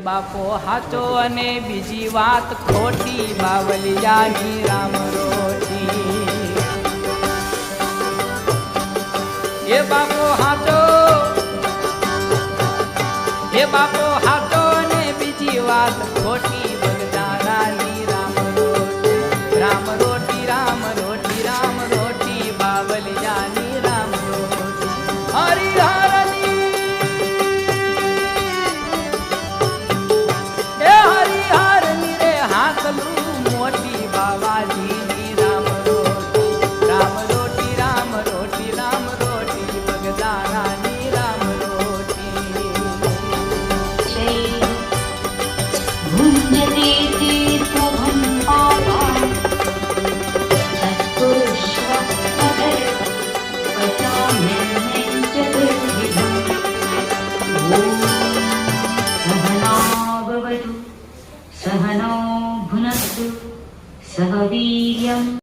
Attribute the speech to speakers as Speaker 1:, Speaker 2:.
Speaker 1: બાપો હાચો અને બીજી વાત ખોટી બાવલિયાની રામ રોટી એ બાપો હાચો અને બીજી વાત ખોટી બગદાણાની રામ રોટી રામ રોટી રામ રોટી રામ રોટી બાવલિયાની રામ રોટી હરિહરની હરિહરની રે હાકલું મોટી બાવાજીની રામ રોટી રામ રોટી રામ રોટી રામ રોટી બગદાણાની રામ રોટી
Speaker 2: ભુંજતે તીર્થભં પાવા સત્પુરુષ પચામ્યન્યં ચતુર્વિધં સહનાવવતુ સહનૌ ભુનક્તુ સહ વીર્યં